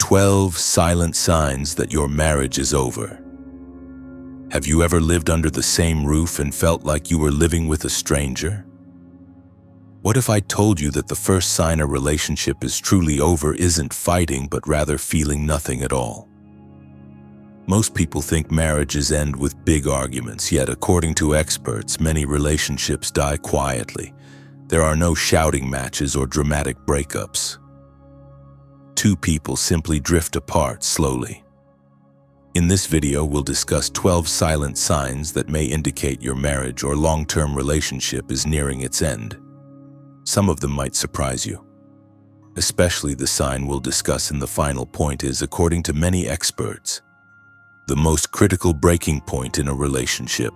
12 silent signs that your marriage is over. Have you ever lived under the same roof and felt like you were living with a stranger? What if I told you that the first sign a relationship is truly over isn't fighting, but rather feeling nothing at all? Most people think marriages end with big arguments, yet according to experts, many relationships die quietly. There are no shouting matches or dramatic breakups. Two people simply drift apart slowly. In this video, we'll discuss 12 silent signs that may indicate your marriage or long-term relationship is nearing its end. Some of them might surprise you. Especially the sign we'll discuss in the final point is, according to many experts, the most critical breaking point in a relationship.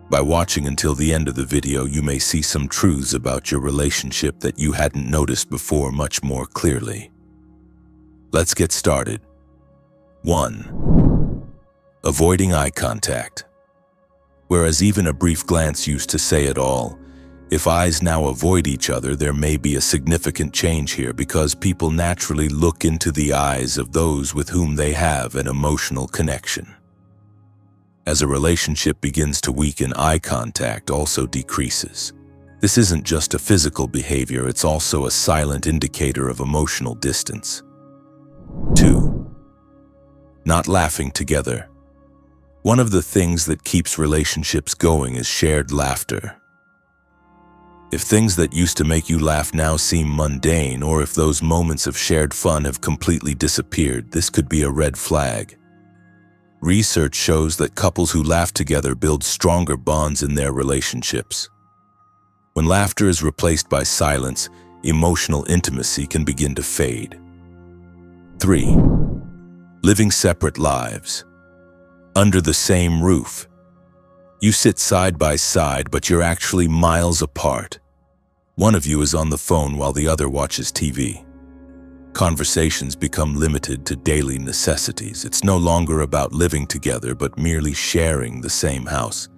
By watching until the end of the video, you may see some truths about your relationship that you hadn't noticed before much more clearly. Let's get started. 1. Avoiding eye contact. Whereas even a brief glance used to say it all, if eyes now avoid each other, there may be a significant change here, because people naturally look into the eyes of those with whom they have an emotional connection. As a relationship begins to weaken, eye contact also decreases. This isn't just a physical behavior, it's also a silent indicator of emotional distance. 2. Not laughing together. One of the things that keeps relationships going is shared laughter. If things that used to make you laugh now seem mundane, or if those moments of shared fun have completely disappeared, this could be a red flag. Research shows that couples who laugh together build stronger bonds in their relationships. When laughter is replaced by silence, emotional intimacy can begin to fade. 3. Living separate lives. Under the same roof. You sit side by side, but you're actually miles apart. One of you is on the phone while the other watches TV. Conversations become limited to daily necessities. It's no longer about living together, but merely sharing the same house.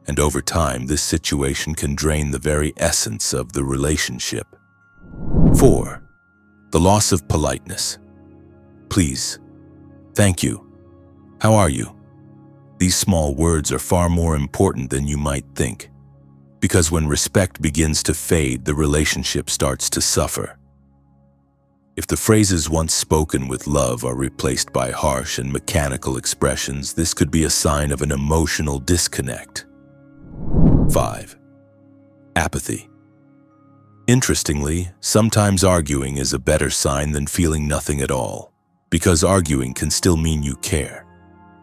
And over time, this situation can drain the very essence of the relationship. 4. The loss of politeness. Please. Thank you. How are you? These small words are far more important than you might think. Because when respect begins to fade, the relationship starts to suffer. If the phrases once spoken with love are replaced by harsh and mechanical expressions, this could be a sign of an emotional disconnect. 5. Apathy. Interestingly, sometimes arguing is a better sign than feeling nothing at all, because arguing can still mean you care.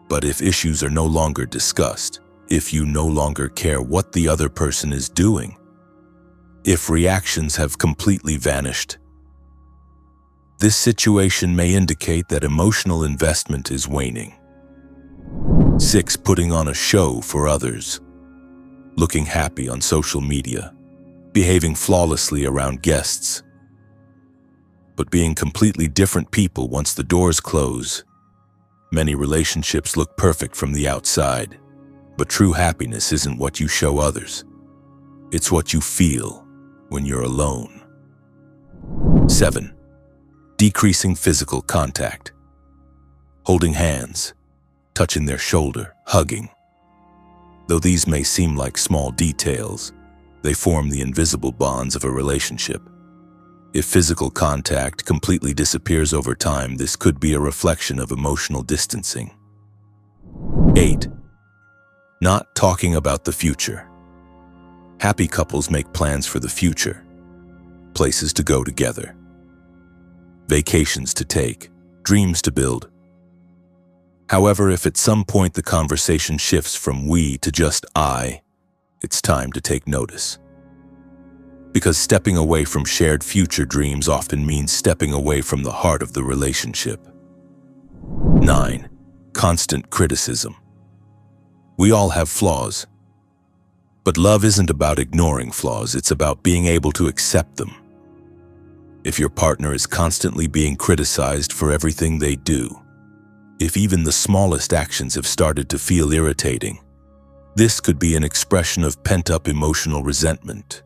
But if issues are no longer discussed, if you no longer care what the other person is doing, if reactions have completely vanished, this situation may indicate that emotional investment is waning. 6. Putting on a show for others. Looking happy on social media, behaving flawlessly around guests, but being completely different people once the doors close. Many relationships look perfect from the outside, but true happiness isn't what you show others. It's what you feel when you're alone. 7. Decreasing physical contact. Holding hands, touching their shoulder, hugging. Though these may seem like small details, they form the invisible bonds of a relationship. If physical contact completely disappears over time, this could be a reflection of emotional distancing. 8. Not talking about the future. Happy couples make plans for the future. Places to go together. Vacations to take. Dreams to build. However, if at some point the conversation shifts from we to just I, it's time to take notice. Because stepping away from shared future dreams often means stepping away from the heart of the relationship. 9. Constant criticism. We all have flaws. But love isn't about ignoring flaws, it's about being able to accept them. If your partner is constantly being criticized for everything they do, if even the smallest actions have started to feel irritating, this could be an expression of pent-up emotional resentment.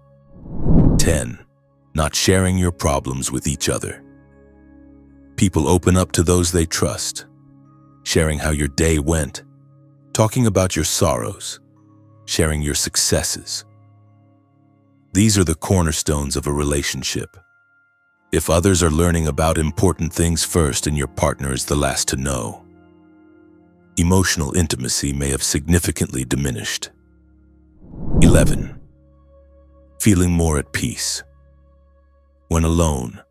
10. Not sharing your problems with each other. People open up to those they trust, sharing how your day went, talking about your sorrows, sharing your successes. These are the cornerstones of a relationship. If others are learning about important things first and your partner is the last to know, emotional intimacy may have significantly diminished. 11. Feeling more at peace. When alone.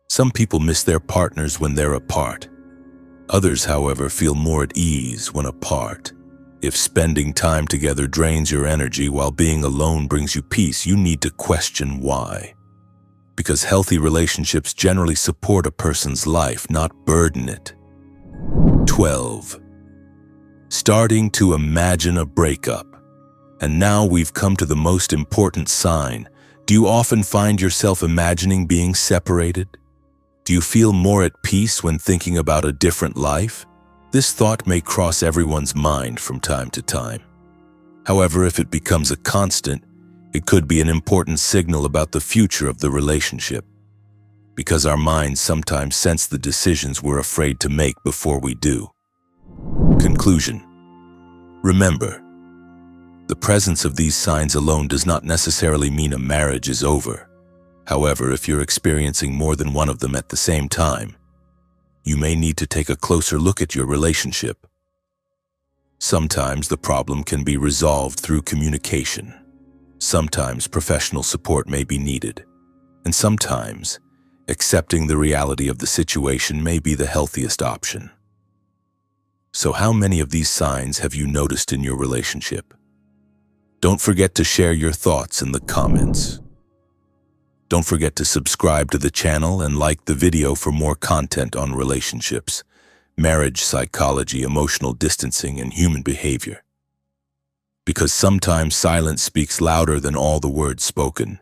Some people miss their partners when they're apart. Others, however, feel more at ease when apart. If spending time together drains your energy while being alone brings you peace, you need to question why. Because healthy relationships generally support a person's life, not burden it. 12. Starting to imagine a breakup. And now we've come to the most important sign. Do you often find yourself imagining being separated? Do you feel more at peace when thinking about a different life? This thought may cross everyone's mind from time to time. However, if it becomes a constant, it could be an important signal about the future of the relationship. Because our minds sometimes sense the decisions we're afraid to make before we do. Conclusion. Remember, the presence of these signs alone does not necessarily mean a marriage is over. However, if you're experiencing more than one of them at the same time, you may need to take a closer look at your relationship. Sometimes the problem can be resolved through communication. Sometimes professional support may be needed. And sometimes, accepting the reality of the situation may be the healthiest option. So how many of these signs have you noticed in your relationship? Don't forget to share your thoughts in the comments. Don't forget to subscribe to the channel and like the video for more content on relationships, marriage psychology, emotional distancing, and human behavior. Because sometimes silence speaks louder than all the words spoken.